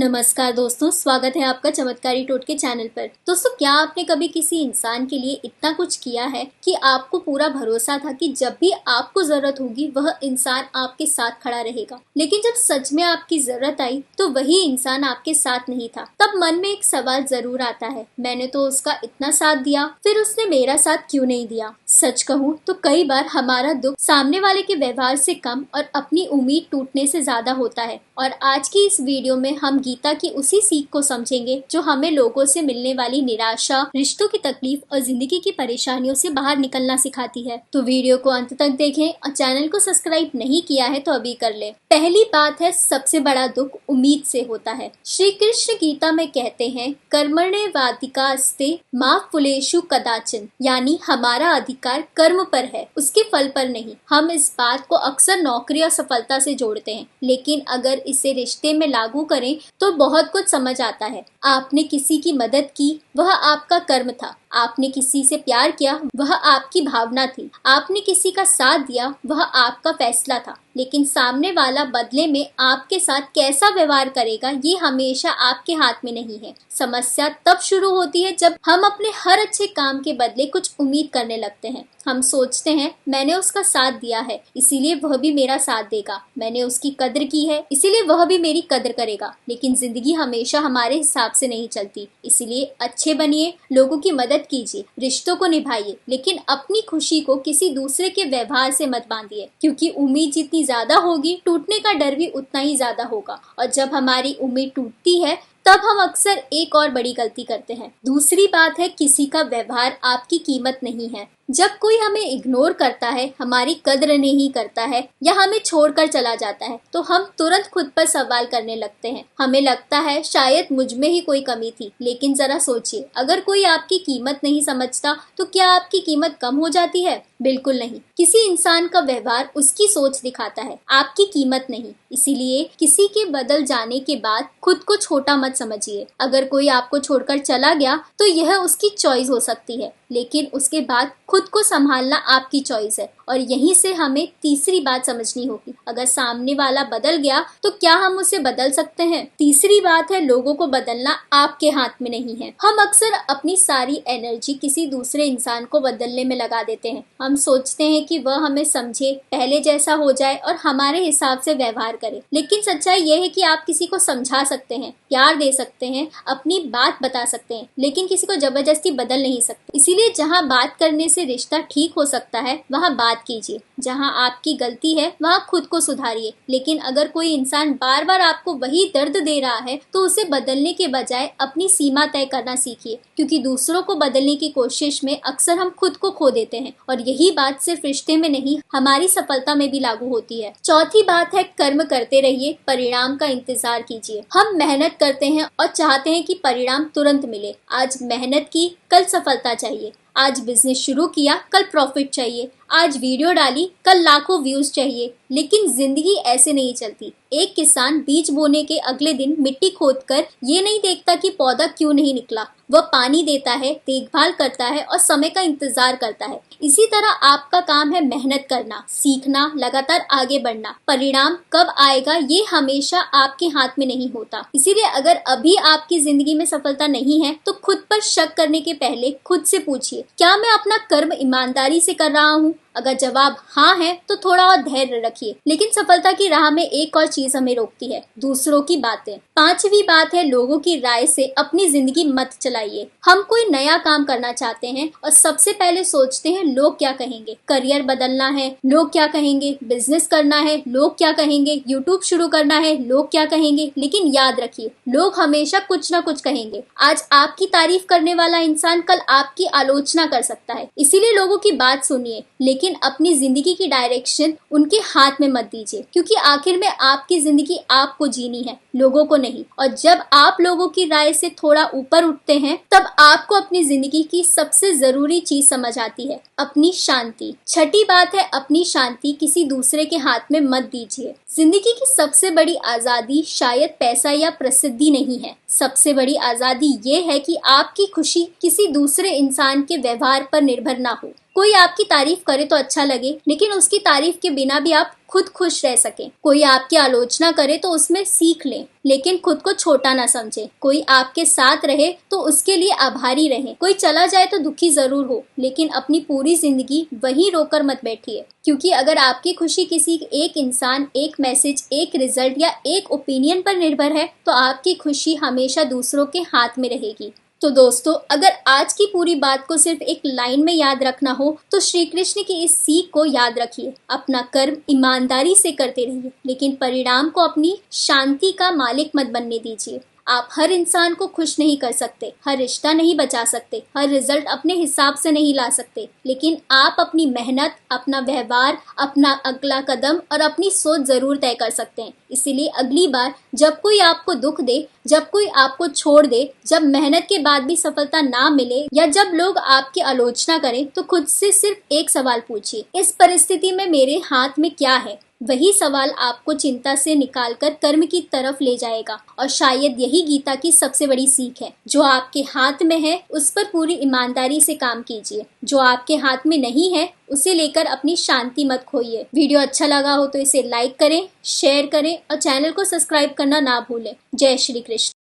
नमस्कार दोस्तों, स्वागत है आपका चमत्कारी टोटके चैनल पर। दोस्तों, क्या आपने कभी किसी इंसान के लिए इतना कुछ किया है कि आपको पूरा भरोसा था कि जब भी आपको जरूरत होगी वह इंसान आपके साथ खड़ा रहेगा, लेकिन जब सच में आपकी जरूरत आई तो वही इंसान आपके साथ नहीं था। तब मन में एक सवाल जरूर आता है, मैंने तो उसका इतना साथ दिया, फिर उसने मेरा साथ क्यों नहीं दिया। सच कहूँ तो कई बार हमारा दुख सामने वाले के व्यवहार से कम और अपनी उम्मीद टूटने से ज्यादा होता है। और आज की इस वीडियो में हम गीता की उसी सीख को समझेंगे जो हमें लोगों से मिलने वाली निराशा, रिश्तों की तकलीफ और जिंदगी की परेशानियों से बाहर निकलना सिखाती है। तो वीडियो को अंत तक देखें और चैनल को सब्सक्राइब नहीं किया है तो अभी कर ले। पहली बात है, सबसे बड़ा दुख उम्मीद से होता है। श्री कृष्ण गीता में कहते हैं, कर्मण्येवाधिकारस्ते मा फलेषु कदाचन, यानी हमारा अधिकार कर्म पर है, उसके फल पर नहीं। हम इस बात को अक्सर नौकरी और सफलता से जोड़ते हैं, लेकिन अगर इसे रिश्ते में लागू करें तो बहुत कुछ समझ आता है। आपने किसी की मदद की, वह आपका कर्म था। आपने किसी से प्यार किया, वह आपकी भावना थी। आपने किसी का साथ दिया, वह आपका फैसला था। लेकिन सामने वाला बदले में आपके साथ कैसा व्यवहार करेगा ये हमेशा आपके हाथ में नहीं है। समस्या तब शुरू होती है जब हम अपने हर अच्छे काम के बदले कुछ उम्मीद करने लगते हैं। हम सोचते हैं, मैंने उसका साथ दिया है इसीलिए वह भी मेरा साथ देगा, मैंने उसकी कद्र की है इसीलिए वह भी मेरी कद्र करेगा। लेकिन जिंदगी हमेशा हमारे हिसाब से नहीं चलती। इसीलिए अच्छे बनिए, लोगों की मदद कीजिए, रिश्तों को निभाइए, लेकिन अपनी खुशी को किसी दूसरे के व्यवहार से मत बांधिए, क्योंकि उम्मीद जितनी ज्यादा होगी टूटने का डर भी उतना ही ज्यादा होगा। और जब हमारी उम्मीद टूटती है तब हम अक्सर एक और बड़ी गलती करते हैं। दूसरी बात है, किसी का व्यवहार आपकी कीमत नहीं है। जब कोई हमें इग्नोर करता है, हमारी कद्र नहीं करता है या हमें छोड़कर चला जाता है तो हम तुरंत खुद पर सवाल करने लगते हैं। हमें लगता है शायद मुझ में ही कोई कमी थी। लेकिन जरा सोचिए, अगर कोई आपकी कीमत नहीं समझता तो क्या आपकी कीमत कम हो जाती है? बिल्कुल नहीं। किसी इंसान का व्यवहार उसकी सोच दिखाता है, आपकी कीमत नहीं। इसीलिए किसी के बदल जाने के बाद खुद को छोटा मत समझिए। अगर कोई आपको छोड़कर चला गया तो यह उसकी चॉइस हो सकती है, लेकिन उसके बाद खुद को संभालना आपकी चॉइस है। और यहीं से हमें तीसरी बात समझनी होगी, अगर सामने वाला बदल गया तो क्या हम उसे बदल सकते हैं? तीसरी बात है, लोगों को बदलना आपके हाथ में नहीं है। हम अक्सर अपनी सारी एनर्जी किसी दूसरे इंसान को बदलने में लगा देते हैं। हम सोचते हैं कि वह हमें समझे, पहले जैसा हो जाए और हमारे हिसाब से व्यवहार करे। लेकिन सच्चाई यह है कि आप किसी को समझा सकते हैं, प्यार दे सकते हैं, अपनी बात बता सकते हैं, लेकिन किसी को जबरदस्ती बदल नहीं सकते। इसीलिए जहाँ बात करने से रिश्ता ठीक हो सकता है वहाँ बात कीजिए। जहाँ आपकी गलती है वहाँ खुद को सुधारिए। लेकिन अगर कोई इंसान बार बार आपको वही दर्द दे रहा है तो उसे बदलने के बजाय अपनी सीमा तय करना सीखिए, क्योंकि दूसरों को बदलने की कोशिश में अक्सर हम खुद को खो देते हैं। और यही बात सिर्फ रिश्ते में नहीं, हमारी सफलता में भी लागू होती है। चौथी बात है, कर्म करते रहिए, परिणाम का इंतजार कीजिए। हम मेहनत करते हैं और चाहते हैं कि परिणाम तुरंत मिले। आज मेहनत की, कल सफलता चाहिए। आज बिजनेस शुरू किया, कल प्रॉफिट चाहिए। आज वीडियो डाली, कल लाखों व्यूज चाहिए। लेकिन जिंदगी ऐसे नहीं चलती। एक किसान बीज बोने के अगले दिन मिट्टी खोदकर ये नहीं देखता कि पौधा क्यों नहीं निकला। वह पानी देता है, देखभाल करता है और समय का इंतजार करता है। इसी तरह आपका काम है मेहनत करना, सीखना, लगातार आगे बढ़ना। परिणाम कब आएगा ये हमेशा आपके हाथ में नहीं होता। इसीलिए अगर अभी आपकी जिंदगी में सफलता नहीं है तो खुद पर शक करने के पहले खुद से पूछिए, क्या मैं अपना कर्म ईमानदारी से कर रहा हूँ? अगर जवाब हाँ है तो थोड़ा और धैर्य रखिए। लेकिन सफलता की राह में एक और चीज हमें रोकती है, दूसरों की बातें। पांचवी बात है, लोगों की राय से अपनी जिंदगी मत चलाइए। हम कोई नया काम करना चाहते हैं और सबसे पहले सोचते हैं लोग क्या कहेंगे। करियर बदलना है, लोग क्या कहेंगे। बिजनेस करना है, लोग क्या कहेंगे। यूट्यूब शुरू करना है, लोग क्या कहेंगे। लेकिन याद रखिए, लोग हमेशा कुछ ना कुछ कहेंगे। आज आपकी तारीफ करने वाला इंसान कल आपकी आलोचना कर सकता है। इसीलिए लोगों की बात सुनिए, लेकिन अपनी जिंदगी की डायरेक्शन उनके हाथ में मत दीजिए, क्योंकि आखिर में आपकी जिंदगी आपको जीनी है, लोगों को नहीं। और जब आप लोगों की राय से थोड़ा ऊपर उठते हैं तब आपको अपनी जिंदगी की सबसे जरूरी चीज समझ आती है, अपनी शांति। छठी बात है, अपनी शांति किसी दूसरे के हाथ में मत दीजिए। जिंदगी की सबसे बड़ी आजादी शायद पैसा या प्रसिद्धि नहीं है। सबसे बड़ी आजादी ये है कि आपकी खुशी किसी दूसरे इंसान के व्यवहार पर निर्भर ना हो। कोई आपकी तारीफ करे तो अच्छा लगे, लेकिन उसकी तारीफ के बिना भी आप खुद खुश रह सके। कोई आपकी आलोचना करे तो उसमें सीख ले, लेकिन खुद को छोटा ना समझे। कोई आपके साथ रहे तो उसके लिए आभारी रहे। कोई चला जाए तो दुखी जरूर हो, लेकिन अपनी पूरी जिंदगी वहीं रोकर मत बैठिए, क्योंकि अगर आपकी खुशी किसी एक इंसान, एक मैसेज, एक रिजल्ट या एक ओपिनियन पर निर्भर है, तो आपकी खुशी हमेशा दूसरों के हाथ में रहेगी। तो दोस्तों, अगर आज की पूरी बात को सिर्फ एक लाइन में याद रखना हो तो श्री कृष्ण की इस सीख को याद रखिए। अपना कर्म ईमानदारी से करते रहिए, लेकिन परिणाम को अपनी शांति का मालिक मत बनने दीजिए। आप हर इंसान को खुश नहीं कर सकते, हर रिश्ता नहीं बचा सकते, हर रिजल्ट अपने हिसाब से नहीं ला सकते, लेकिन आप अपनी मेहनत, अपना व्यवहार, अपना अगला कदम और अपनी सोच जरूर तय कर सकते हैं। इसीलिए अगली बार जब कोई आपको दुख दे, जब कोई आपको छोड़ दे, जब मेहनत के बाद भी सफलता ना मिले या जब लोग आपकी आलोचना करें, तो खुद से सिर्फ एक सवाल पूछिए, इस परिस्थिति में मेरे हाथ में क्या है। वही सवाल आपको चिंता से निकालकर कर्म की तरफ ले जाएगा। और शायद यही गीता की सबसे बड़ी सीख है, जो आपके हाथ में है उस पर पूरी ईमानदारी से काम कीजिए, जो आपके हाथ में नहीं है उसे लेकर अपनी शांति मत खोइए। वीडियो अच्छा लगा हो तो इसे लाइक करें, शेयर करें और चैनल को सब्सक्राइब करना ना भूलें। जय श्री कृष्ण।